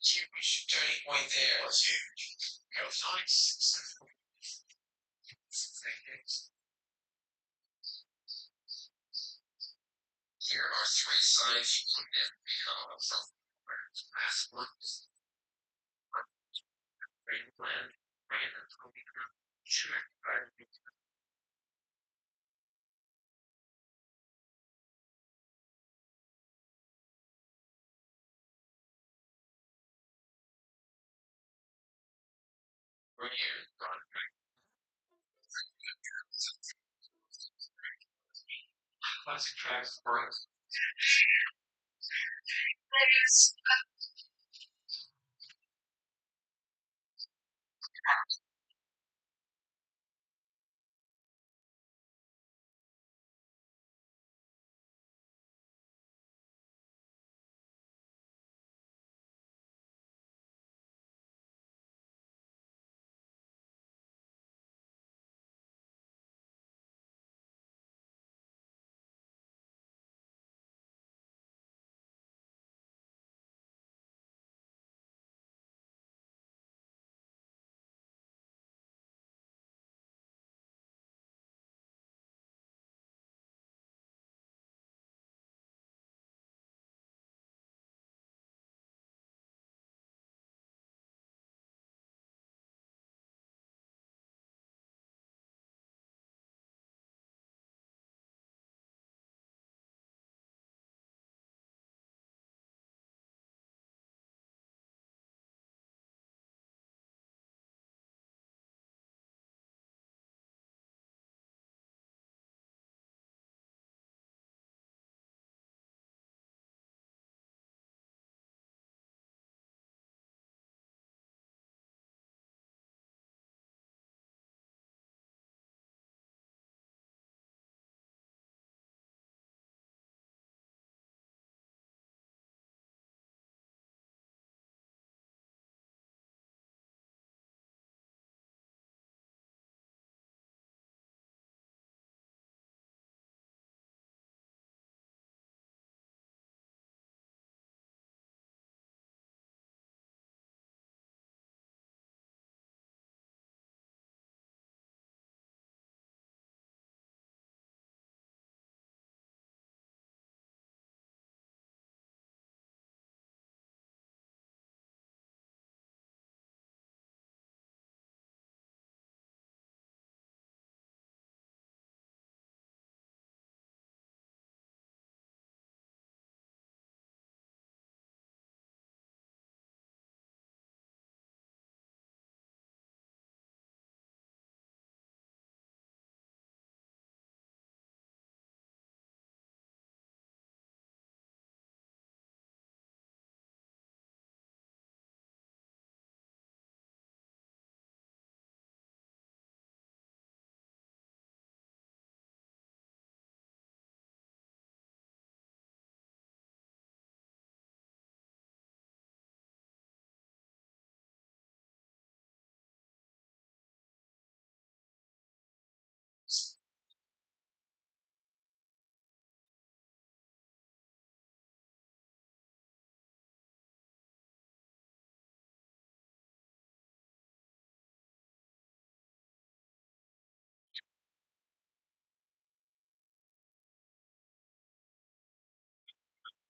huge turning point there. Was huge. It was nice. Here are three signs you can get become self-aware. Last one is brain plan. Random. Sure. We're here. Classic tracks.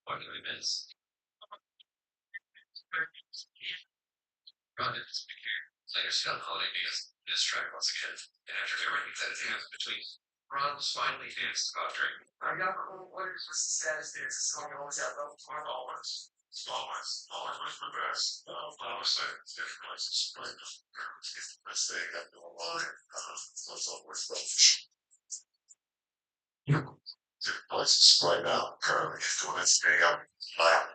What do we miss? Run it. Players felt holiday because this track once again. And after everything that it has between Ron's finally danced about drinking. I got what is the status there? It's going always out of always. Always. Always was the best. Always said it's different places. It's the best thing I've done a lot. It's always selfish. Different places right now. Currently doing its thing. I'm like,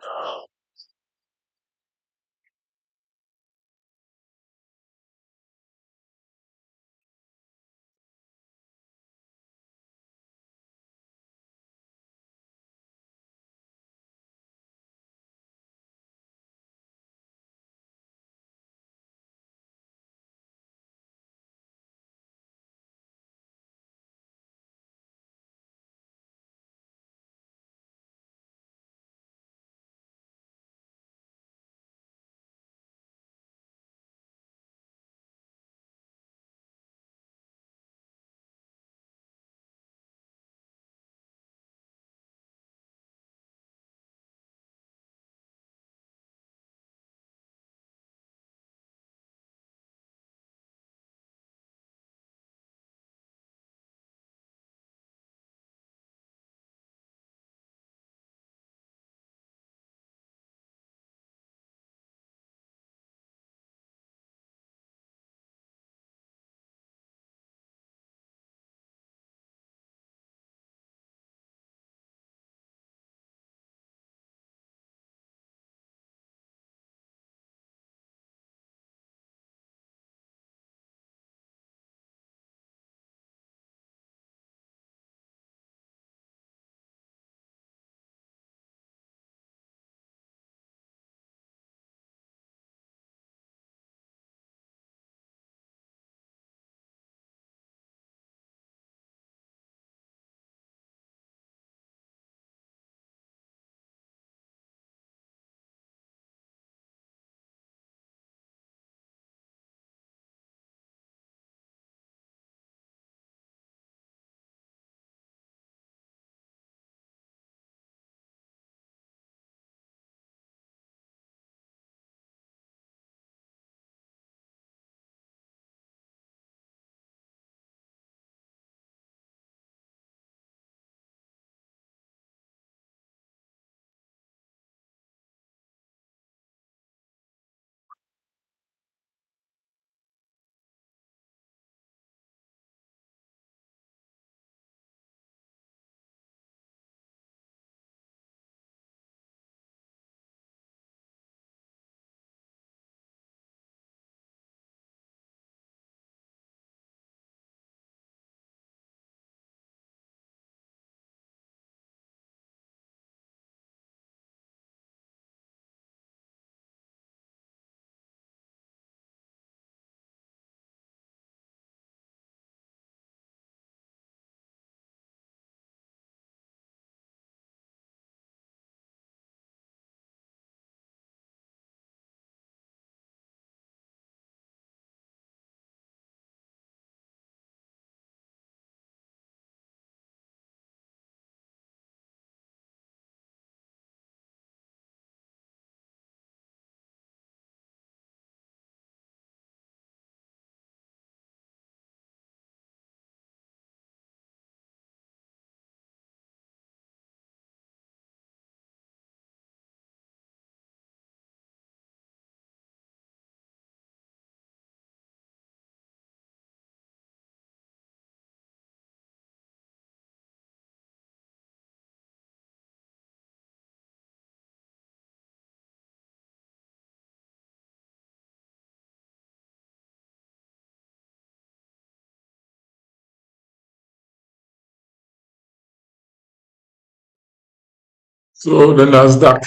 So the Nasdaq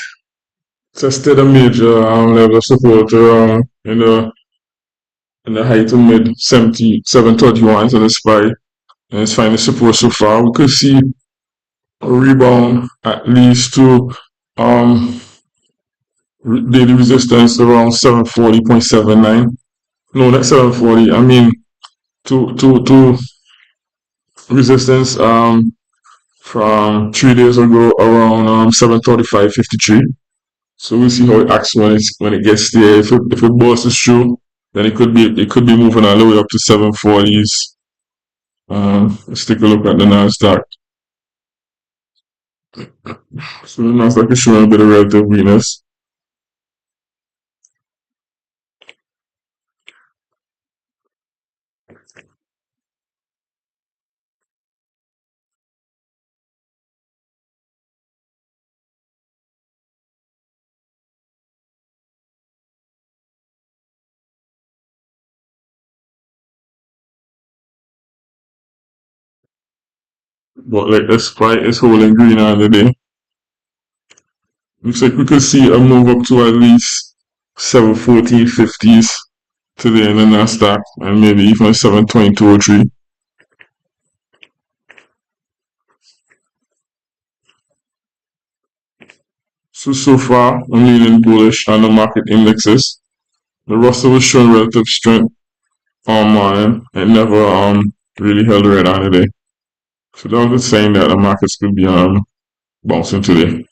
tested a major level of support around in the high to mid 77.31 to the SPY, and it's finding support so far. We could see a rebound at least to um daily resistance around 740.79. No, not 740. I mean to resistance from 3 days ago around 735.53. So we'll see how it acts when it gets there. If it bursts through, then it could be moving all the way up to 740s. Let's take a look at the Nasdaq. So the Nasdaq is showing a bit of relative weakness. But like the SPY is holding green on the day. Looks like we could see a move up to at least 714.50s today in the Nasdaq and maybe even 722.03. So far, I'm leaning bullish on the market indexes. The Russell was showing relative strength on mine. It never really held red on today. So that was a sign that the markets could be bouncing today.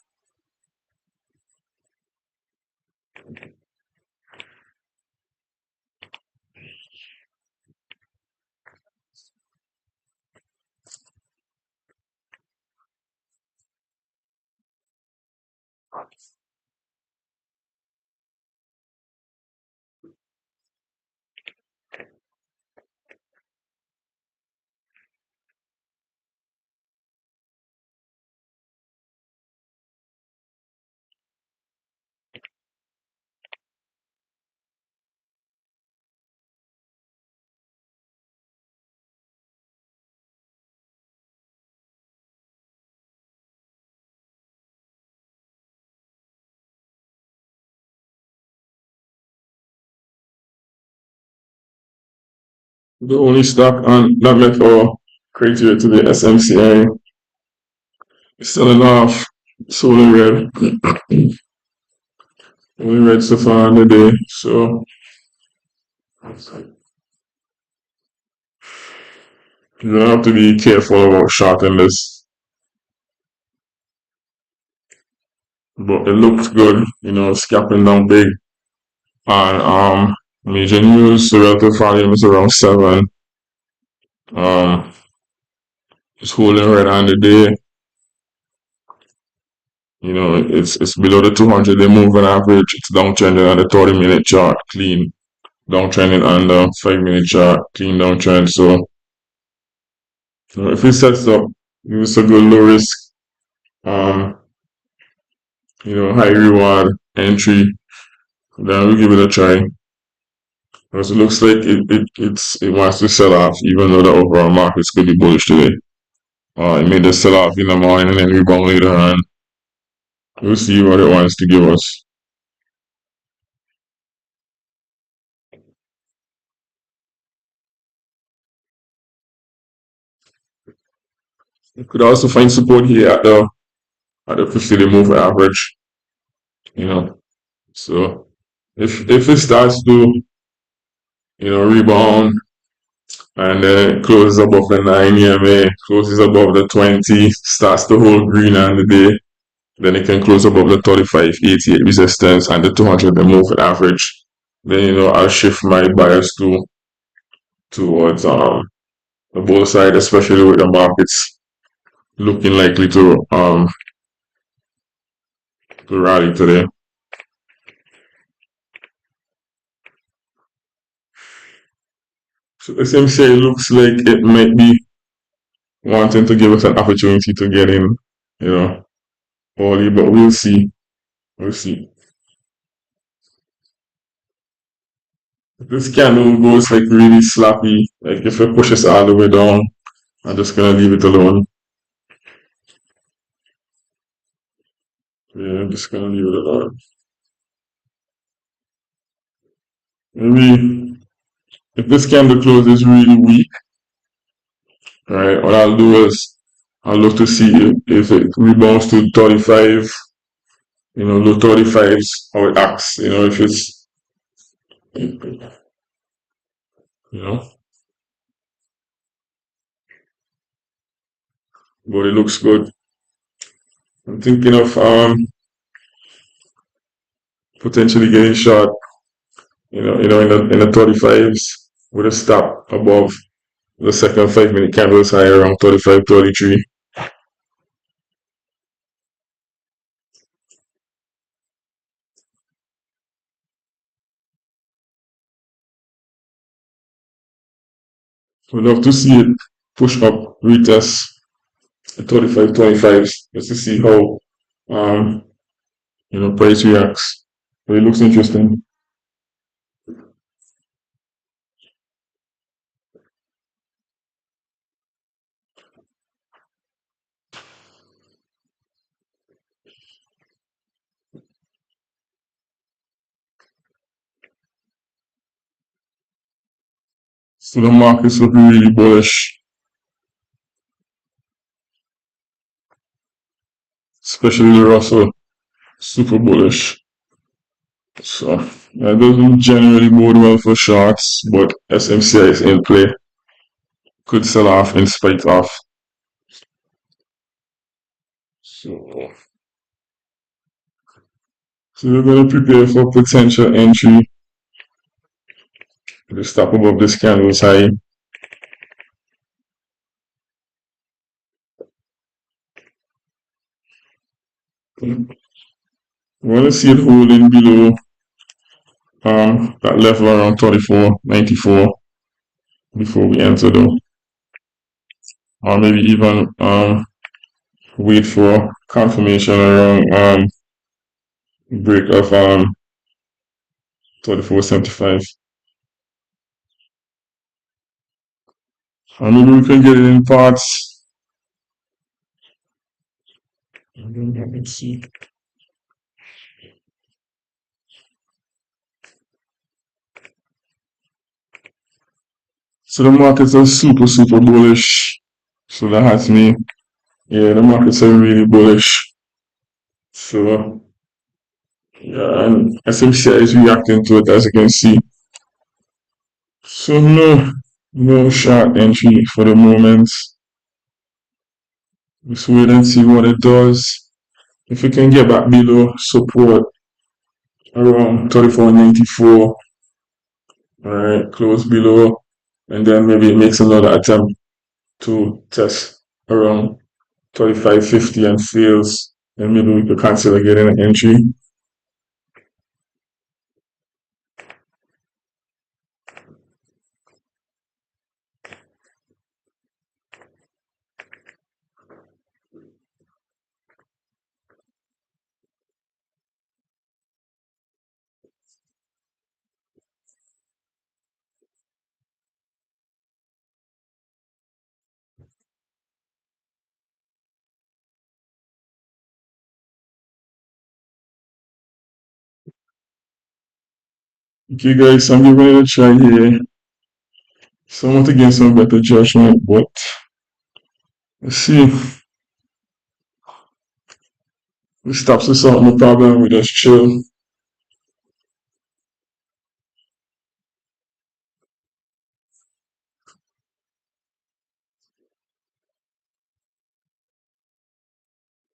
The only stock on that met our criteria today, SMCI, is selling off. Solar red, only red so far on the day. So you're gonna have to be careful about shorting this. But it looks good, it's capping down big on major news. The relative volume is around 7. Um, it's holding right on the day. It's below the 200 day moving average. It's downtrending on the 30-minute chart, clean. Downtrending on the 5-minute chart, clean downtrend. So if it sets up, it's a good low risk, um, high reward entry, then we'll give it a try. Because it looks like it wants to sell off, even though the overall markets could be bullish today. It made the sell off in the morning and then rebound later on. We'll see what it wants to give us. You could also find support here at the 50-day moving average. You know, so if it starts to rebound and then closes above the 9 EMA, closes above the 20, starts to hold green on the day, then it can close above the 35.88 resistance and the 200 moving average. Then I'll shift my bias towards the bull side, especially with the markets looking likely to rally today. So SMCA looks like it might be wanting to give us an opportunity to get in, you know, early, but we'll see. We'll see. If this candle goes like really sloppy, like if it pushes all the way down, I'm just gonna leave it alone. Yeah, I'm just gonna leave it at that. Maybe if this candle close is really weak, right, what I'll do is I'll look to see if it rebounds to 35, low 35s, how it acts, if it's, you know, but it looks good. I'm thinking of potentially getting short, in the 35s with a stop above the second 5 minute candles high around 35, 33. We'd love to see it push up, retest the 35, 25s, just to see how um price reacts. But it looks interesting. So the markets look really bullish, especially the Russell, super bullish. So that doesn't generally bode well for shorts, but SMCI is in play. Could sell off in spite of. So, so we're going to prepare for potential entry. The stop above this candle's high. We want to see it holding below that level around 34.94 before we enter though. Or maybe even wait for confirmation around break of 34.75. Or maybe we can get it in parts. Let's see. So the markets are super, super bullish. So that has me. Yeah, the markets are really bullish. So yeah, and SMCI is reacting to it as you can see. So no short entry for the moment. Just wait and see what it does. If we can get back below support around 34.94, alright, close below, and then maybe it makes another attempt to test around 35.50 and fails, then maybe we could consider getting an entry. Okay, guys, I'm giving it a try here. So I want to get some better judgment, but let's see. We stop to solve no problem, we just chill.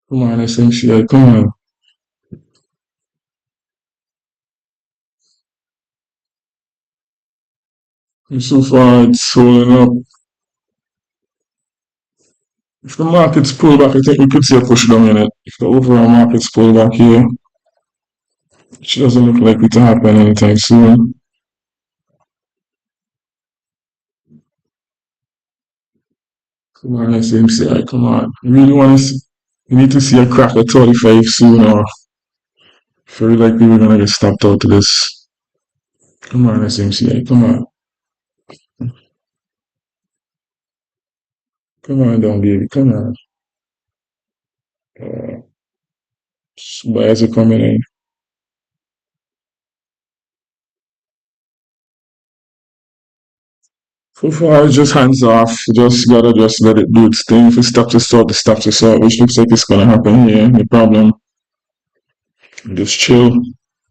Come on, SMCI, come on. And so far, it's holding up. If the markets pull back, I think we could see a push down in it. If the overall markets pull back here, which doesn't look likely to happen anytime soon. Come on, SMCI, come on. You really want to see, you need to see a crack at 35 soon, or very likely we're going to get stopped out of this. Come on, SMCI, come on. Come on down, baby, come on. Uh, Buyers are coming in. So far, it's just hands off. Just gotta just let it do its thing. If it stops to start, it stops to start, which looks like it's gonna happen here. No problem. Just chill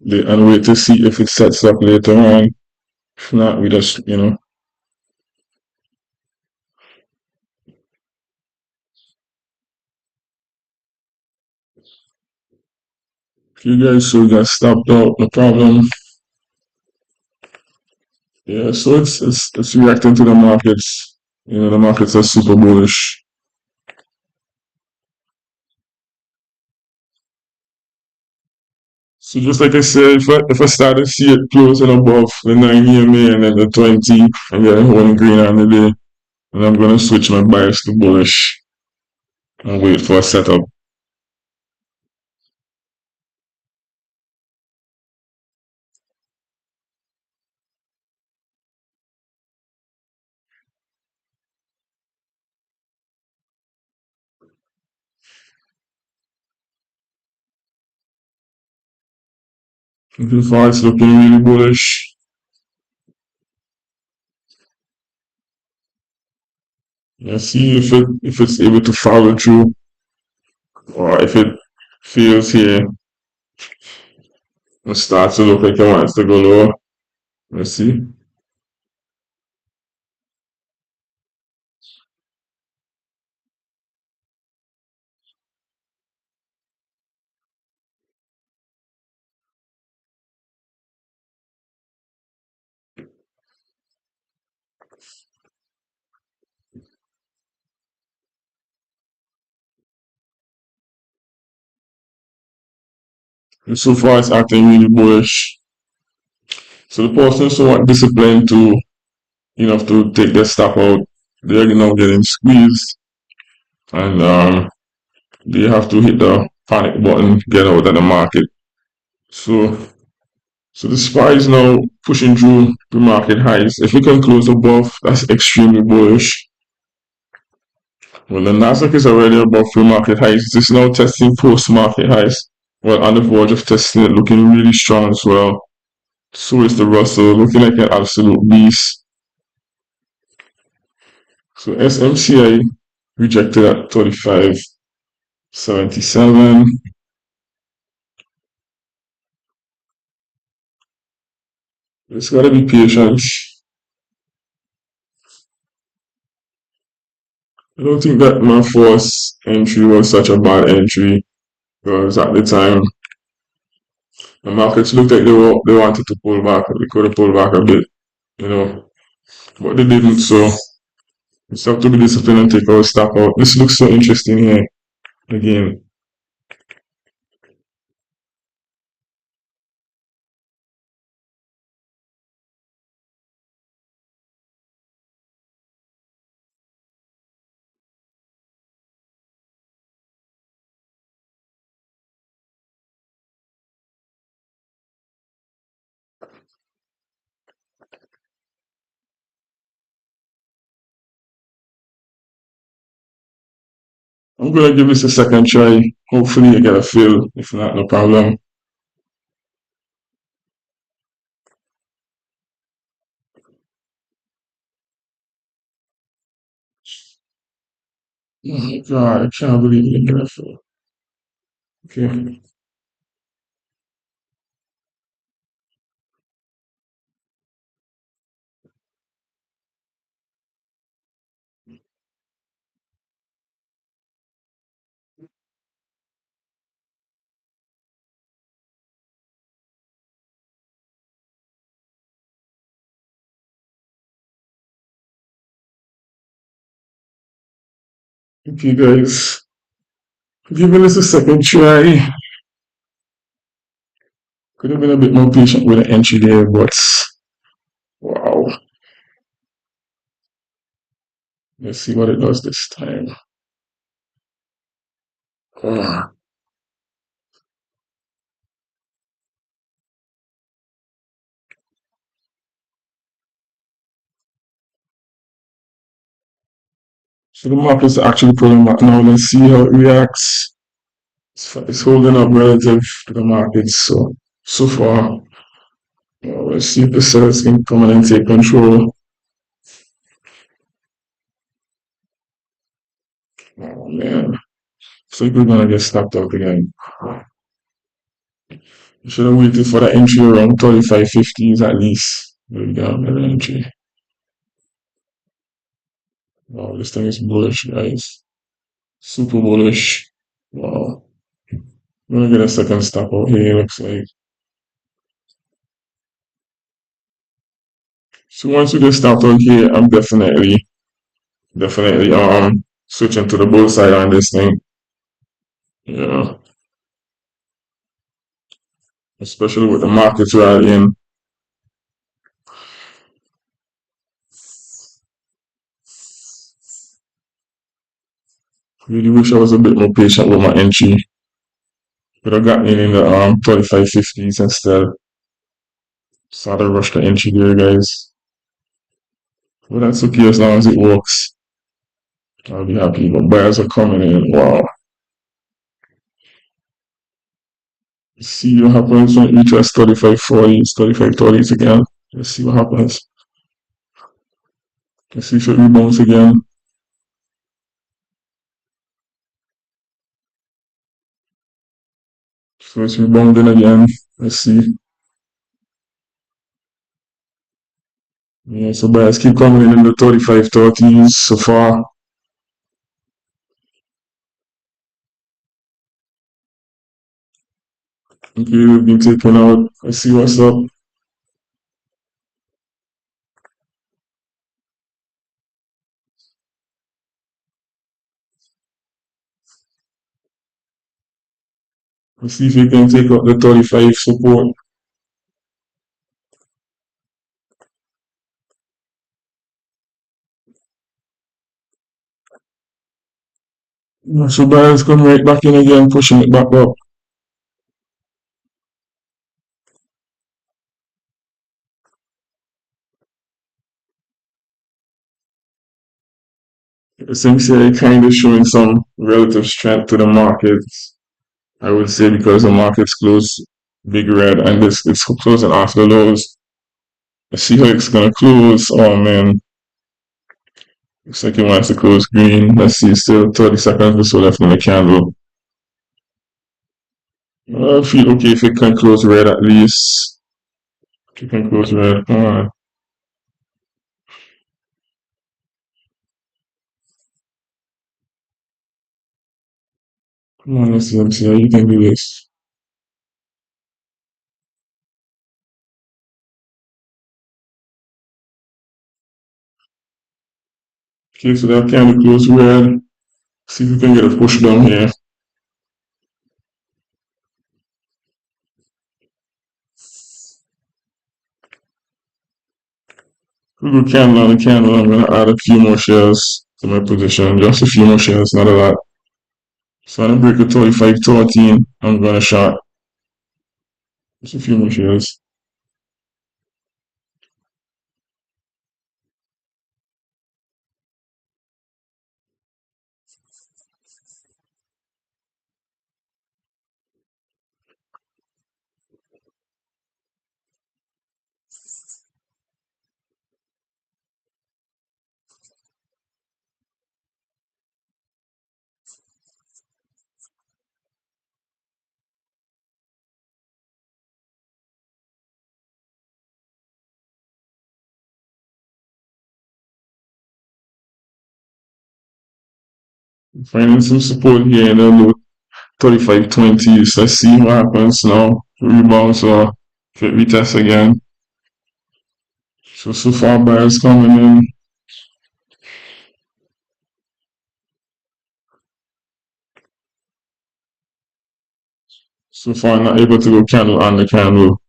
and wait to see if it sets up later on. If not, we just, if you guys so got stopped out, no problem. Yeah, so it's reacting to the markets. The markets are super bullish. So just like I said, if I start to see it closing above the 9 EMA and then the 20 and then one green on the day, then I'm gonna switch my bias to bullish and wait for a setup. So far it's looking really bullish. Yeah, see if it's able to follow through or if it feels here and starts to look like it wants to go lower. Let's see. And so far it's acting really bullish. So the persons who want discipline to to take their stop out, they're now getting squeezed and they have to hit the panic button, get out of the market. So so the SPY is now pushing through the market highs. If we can close above, that's extremely bullish. Well, the Nasdaq is already above pre-market highs. It's now testing post-market highs. Well, on the verge of testing it, looking really strong as well. So is the Russell, looking like an absolute beast. So SMCI rejected at 35.77. It's gotta be patient. I don't think that my first entry was such a bad entry because at the time the markets looked like they wanted to pull back. They could have pulled back a bit, you know, but they didn't. So it's have to be disciplined and take our stock out. This looks so interesting here again. I'm gonna give this a second try. Hopefully I get a fill. If not, no problem. Oh my god, I can't believe I get a fill. Okay. Okay guys. Giving this a second try. Could have been a bit more patient with the entry there, but wow. Let's see what it does this time. Ah. So the market is actually pulling back now. Let's see how it reacts. It's holding up relative to the markets. So far, let's see if the sellers can come in and take control. Oh man, looks like we're gonna get stopped out again. You should have waited for the entry around 35.50s at least. There we go, another entry. Wow, this thing is bullish, guys. Super bullish. Wow. I'm gonna get a second stop out here, looks like. So once we get stopped out here, I'm definitely switching to the bull side on this thing. Yeah. Especially with the markets rallying. Really wish I was a bit more patient with my entry. Could have gotten in the 35.50s instead. Started to rush the entry there, guys. But that's okay as long as it works. I'll be happy. But buyers are coming in. Wow. Let's see what happens when we test 35.40s, 35.30s again. Let's see what happens. Let's see if it rebounds again. So it's rebounding again. Let's see. Yeah, so buyers keep coming in the 35.30s so far. Okay, we've been taken out. Let's see what's up. Let's see if we can take out the 35 support. Yeah, so buyers come right back in again, pushing it back up. Essentially, kind of showing some relative strength to the markets. I would say because the markets close big red and this it's closing after lows. Let's see how it's gonna close. Oh man, looks like it wants to close green. Let's see, still 30 seconds or so left in the candle. I feel okay if it can close red at least. If it can close red, come on. Come on, let's see how you can do this. Okay, so that candle close red. See if we can get a push down here. Good candle on the candle. I'm gonna add a few more shares to my position. Just a few more shares, not a lot. So I'm gonna break a 35.13. I'm gonna short. Just a few more shares. Finding some support here in the low 35.20s. Let's see what happens now. Rebounds or if it retests again. So far buyers coming in. So far not able to go candle on the candle.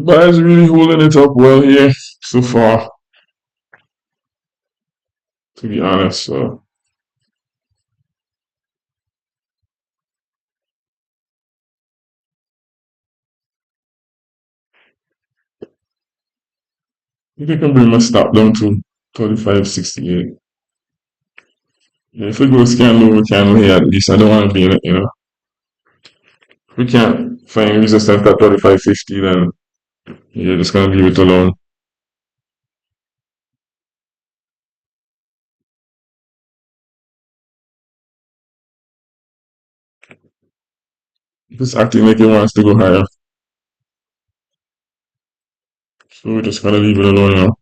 But it's really holding it up well here so far, to be honest. So I think I can bring my stop down to 35.68. Yeah, if it goes candle here at least. I don't want to be in it, you know. If we can't find resistance at 35.50, then you're just gonna leave it alone. It's acting like it wants to go higher. So we're just gonna leave it alone now.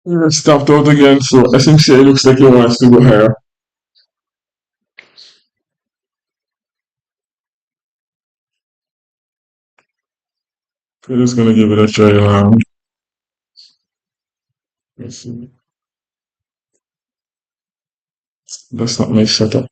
Yeah, it stopped out again, so SMCI looks like it wants to go higher. We're just gonna give it a try. Let's see. That's not my setup.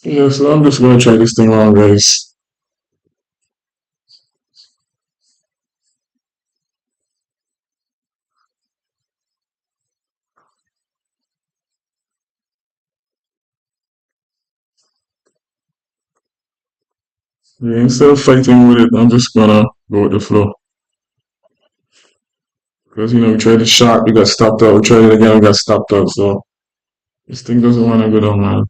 Yeah, so I'm just gonna try this thing around, guys. Yeah, instead of fighting with it, I'm just gonna go with the flow. Because we tried it short, we got stopped out. We tried it again, we got stopped out. So this thing doesn't want to go down, man.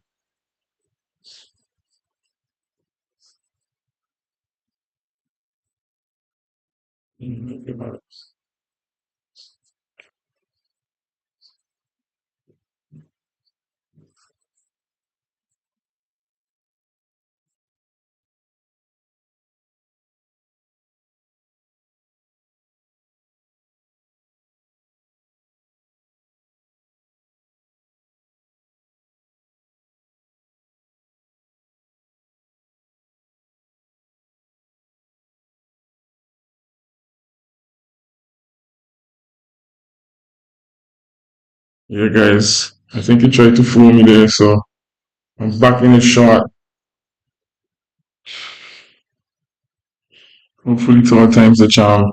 Yeah, guys, I think he tried to fool me there, so I'm back in it short. Hopefully, third time's the charm.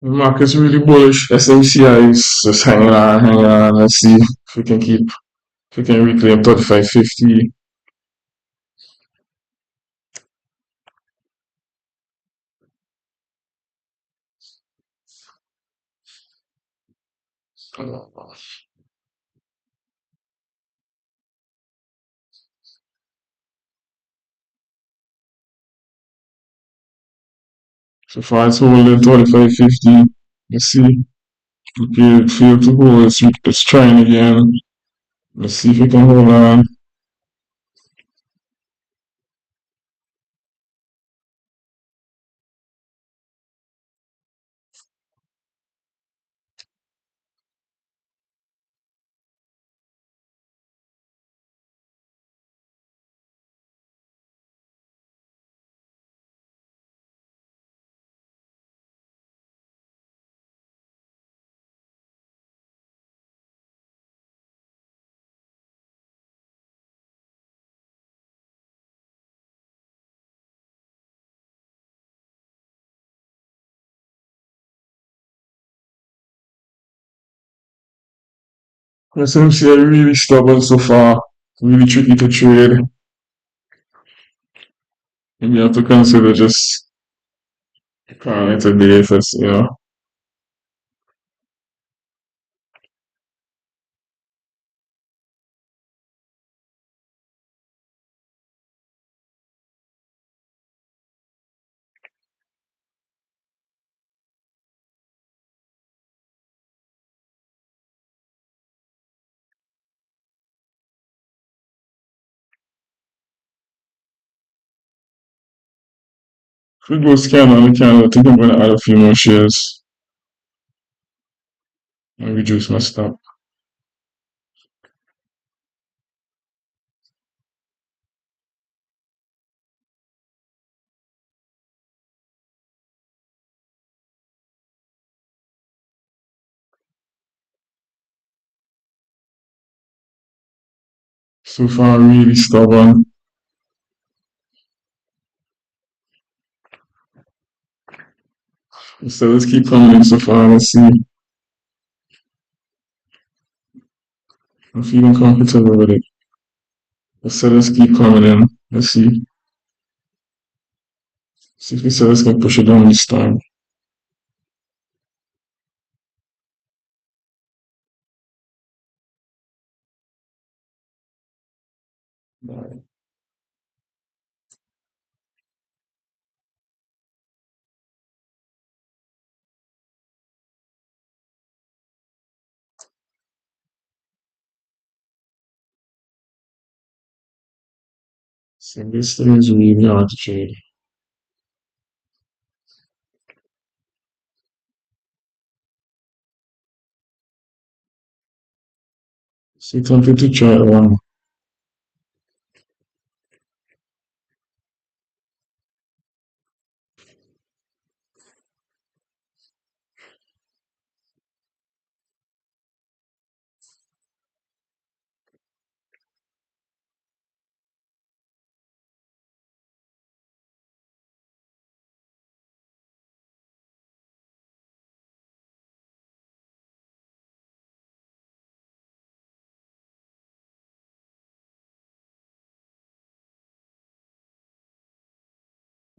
The market's really bullish. SMCI is just hanging on, hanging on. Let's see if we can if we can reclaim 35.50. So far it's holding 35.50. Let's see. Okay, it failed to hold. It's trying again. Let's see if we can hold on. SMCI really stubborn so far. Really tricky to trade. Maybe you have to consider just calling it a day if it's. If we go scan on the candle, I think I'm gonna add a few more shares and reduce my stop. So far, really stubborn. So let's keep coming in so far. Let's see. I'm feeling comfortable with it. So let's keep coming in. Let's see. See if the sellers can push it down this time. Right. So this thing is really hard to trade. So tempted to try one.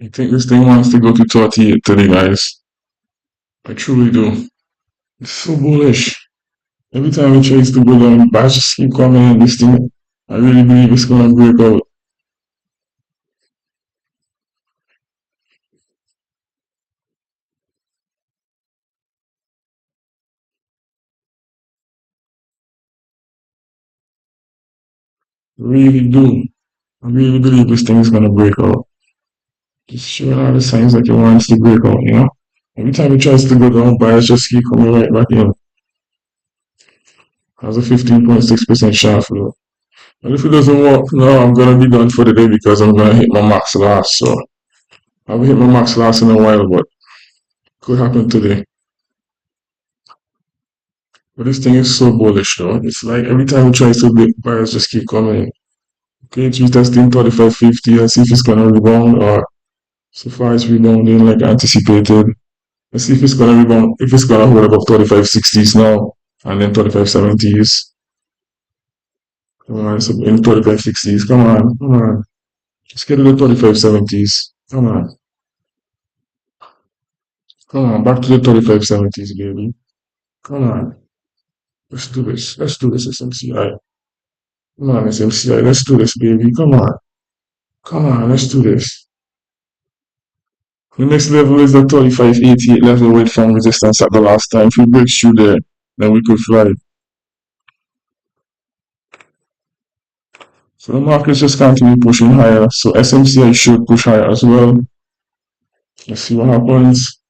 I think this thing wants to go to 38 today, guys. I truly do. It's so bullish. Every time it tries to go down, bars just keep coming in. This thing, I really believe it's gonna break out. Really do. I really believe this thing is gonna break out. Just showing all the signs that it wants to break out. Every time it tries to go down, buyers just keep coming right back in. Has a 15.6% shot flow. And if it doesn't work, no, I'm gonna be done for the day because I'm gonna hit my max loss. So I will hit my max loss in a while, but could happen today. But this thing is so bullish though. It's like every time it tries to break, buyers just keep coming in. Okay, it's retesting 35.50 and see if it's gonna rebound or so far it's rebounding like anticipated. Let's see if it's gonna rebound, if it's gonna hold above 3560s now, and then 3570s. Come on, so in 3560s. Come on, come on. Let's get to the 3570s. Come on, come on, back to the 3570s, baby. Come on, let's do this. Let's do this, SMCI. Come on, SMCI. Let's do this, baby. Come on, come on, let's do this. The next level is the 3588 level with from resistance at the last time. If we break through there, then we could fly. So the markets just continue pushing higher. So SMCI should push higher as well. Let's see what happens.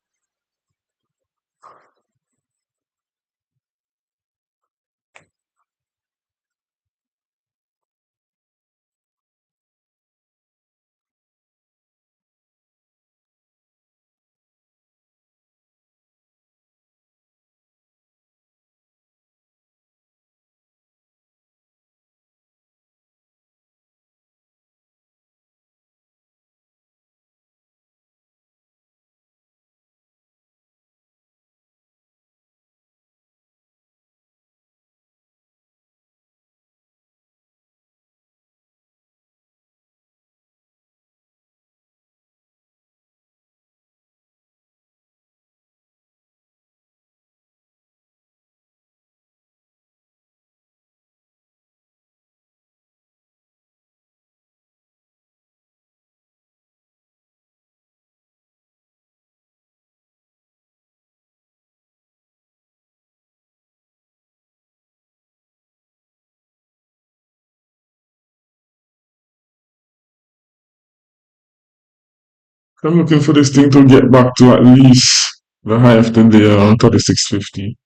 I'm looking for this thing to get back to at least the high of the day around 3650.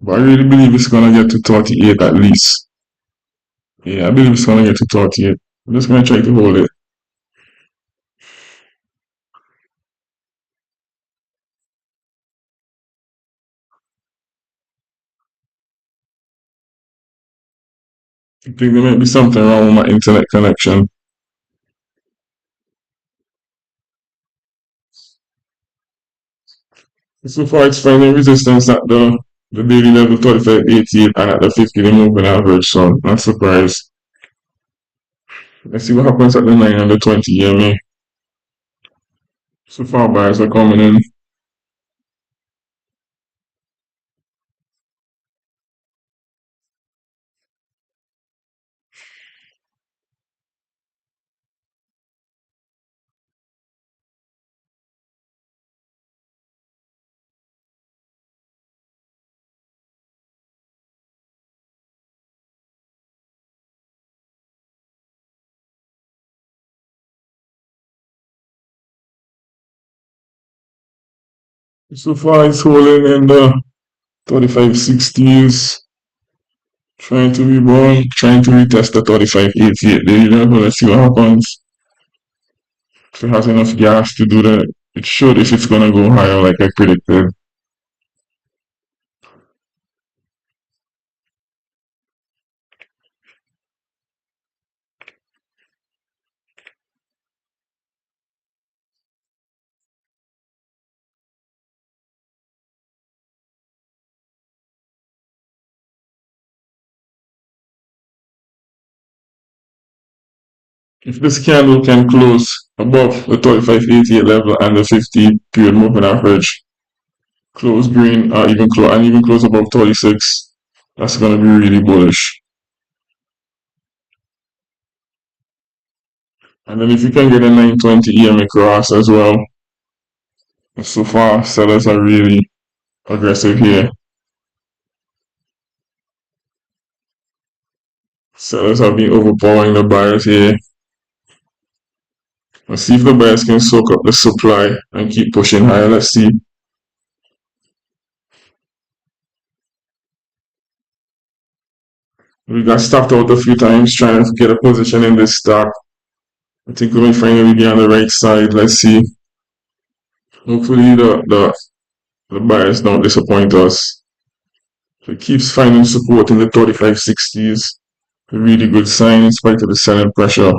But I really believe it's gonna get to 38 at least. Yeah, I believe it's gonna get to 38. I'm just gonna try to hold it. I think there might be something wrong with my internet connection. So far, it's finding resistance at the daily level 3588 and at the 50 day moving average. So, not surprised. Let's see what happens at the 9 and the 20 EMA. So far, buyers are coming in. So far, it's holding in the 3560s, trying to rebound, trying to retest the 3588 daily level. Let's see what happens. If it has enough gas to do that, it should if it's gonna go higher like I predicted. If this candle can close above the 3588 level and the 50 period moving average, close green or even close above 36, that's gonna be really bullish. And then if you can get a 920 EMA cross as well, so far sellers are really aggressive here. Sellers have been overpowering the buyers here. Let's see if the buyers can soak up the supply and keep pushing higher. Let's see. We got stopped out a few times trying to get a position in this stock. I think we may finally be on the right side. Let's see. Hopefully the buyers don't disappoint us. It keeps finding support in the 3560s. A really good sign in spite of the selling pressure.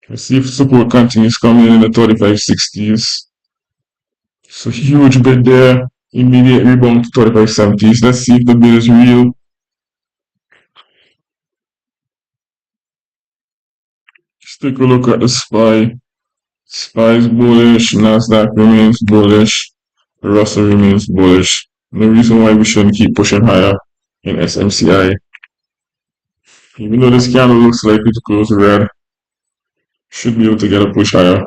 Let's see if support continues coming in the 3560s. So huge bid there. Immediate rebound to 3570s. Let's see if the bid is real. Let's take a look at the SPY. SPY is bullish. Nasdaq remains bullish. The Russell remains bullish. No reason why we shouldn't keep pushing higher in SMCI. Even though this candle looks likely to close red, should be able to get a push higher.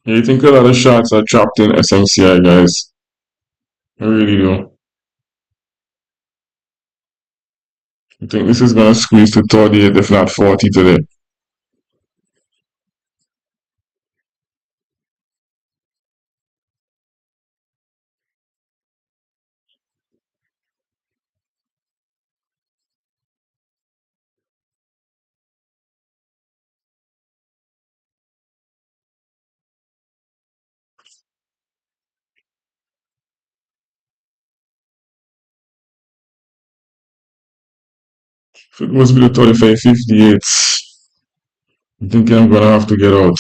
Yeah, I think a lot of shots are trapped in SMCI, guys. I really do. I think this is gonna squeeze to 38, if not 40 today. So it must be the 35.58. I think I'm gonna have to get out.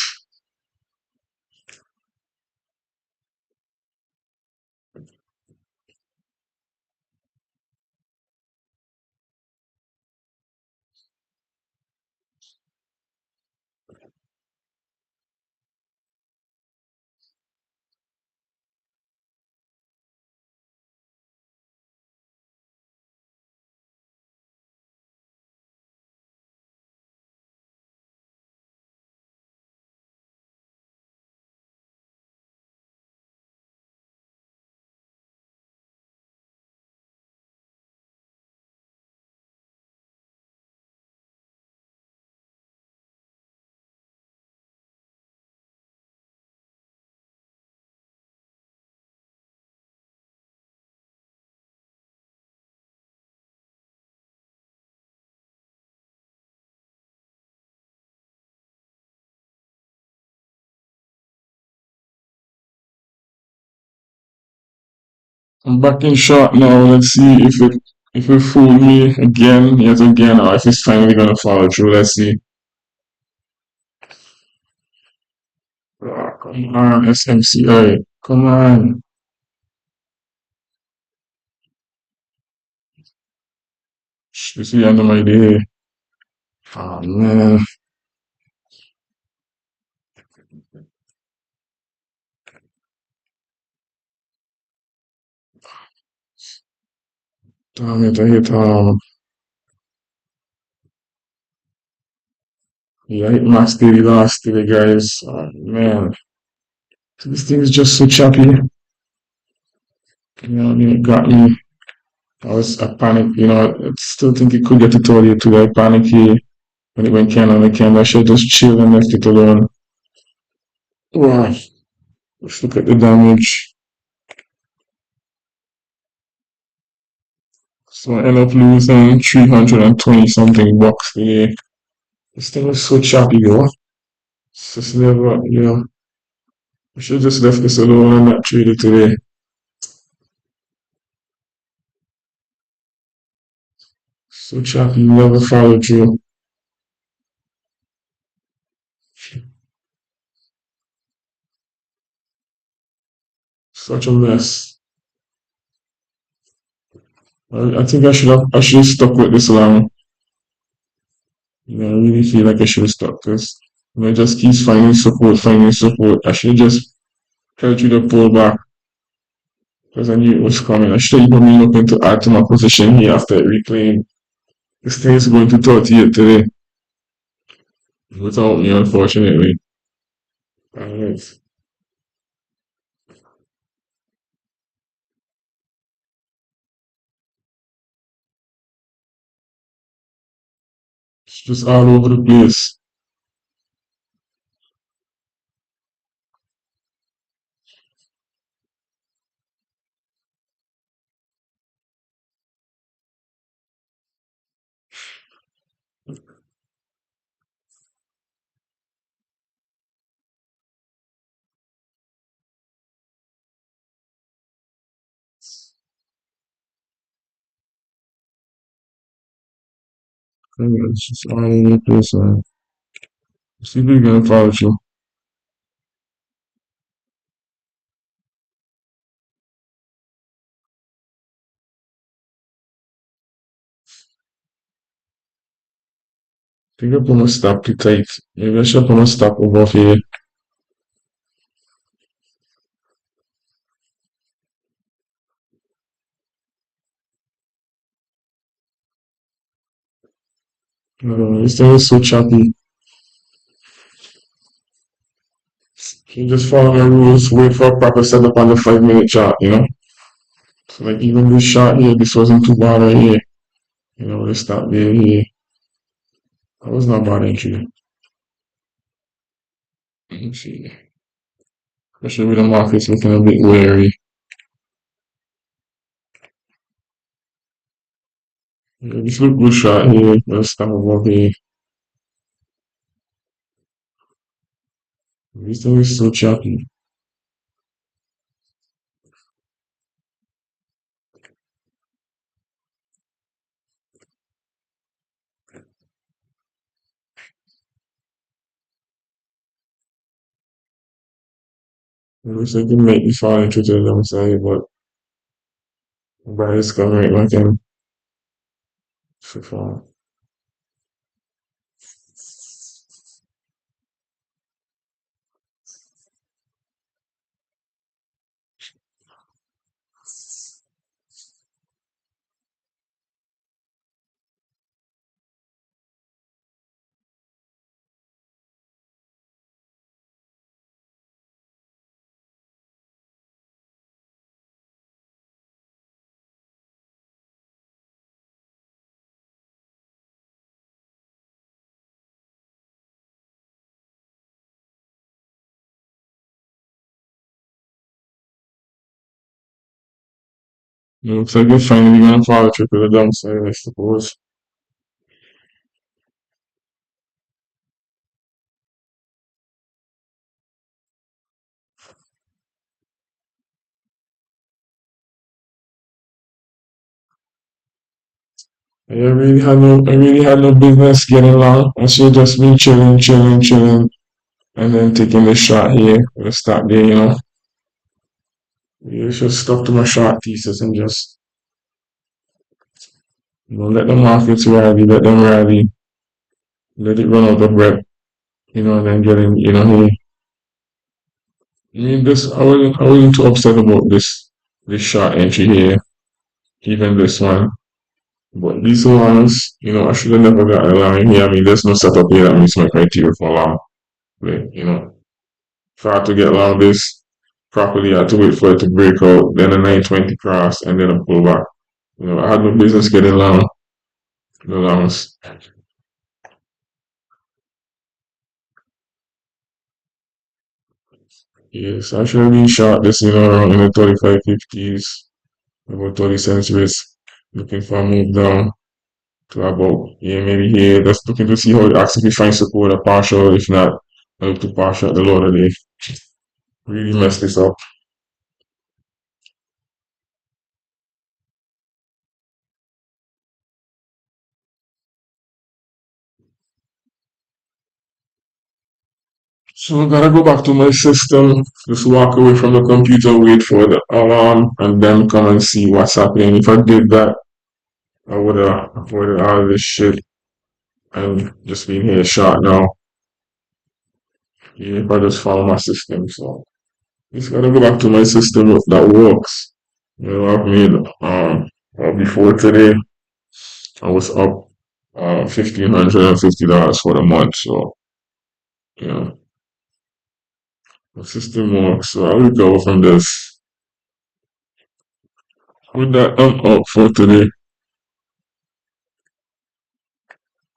I'm back in short now. Let's see if it fooled me again, yet again, or if it's finally gonna follow through. Let's see. Come on, SMCI. Come on. This is the end of my day. Oh man. Damn it, I hit yeah, I hit max daily last today, guys. Oh man. This thing is just so choppy. It got me. I panicked, I still think it could get to 32. I panicked here when it went candle on the candle. I should just chill and left it alone. Wow. Let's look at the damage. So I end up losing 320 something bucks today. This thing is so choppy, though. It's just never, I should just left this alone and not trade it today. So choppy, never follow through. Such a mess. I think I should have stuck with this long. I really feel like I should have stuck this. It just keeps finding support, finding support. I should have just held you the pullback because I knew it was coming. I should have even been looking to add to my position here after it reclaimed. This thing is going to 38 today without me, unfortunately. Alright. It's just all over the place. It's just all over the place, man. See if you can follow you. Think I'm gonna stop too tight. Maybe I should gonna stop above here. This thing is so choppy. You just follow my rules, wait for a proper setup on the 5 minute chart, you know? So like even this shot here, this wasn't too bad right here. You know, let's stop there here. That was not bad entry. Let me see. Especially with the markets looking a bit wary. Yeah, this look good shot here. Let's stop above here. This thing is so choppy. It looks like it might be falling to the downside, but price coming right back in so far. It looks like it's finally gonna fall to the downside, I suppose. I really had no business getting long. I should just been chilling, chilling, chilling, and then taking the shot here. We'll start there, you know. You should stuck to my short thesis and just, you know, let the markets rally, let them rally, let it run out of breath, you know, and then get in, you know, hey. I mean, I wasn't too upset about this short entry here, even this one. But these ones, you know, I should have never got a line here. I mean, there's no setup here that meets my criteria for a long play, you know. If I had to get along this properly, I had to wait for it to break out, then a 920 cross, and then a pullback. You know, I had no business getting long, the longs. Yes, I should have been short this, you know, around in the 35.50s, about 30 cents risk, looking for a move down to about, yeah, maybe here, just looking to see how it actually finds support or partial. If not, I look to partial at the lower day. Really mess this up. So I gotta go back to my system, just walk away from the computer, wait for the alarm, and then come and see what's happening. If I did that, I would have avoided all this shit and just been here short now. Yeah, if I just follow my system. So just gotta go back to my system that works. You know, I've made before today I was up $1,550 for the month. So you know, the system works. So I'll recover from this. With that, I'm up for today.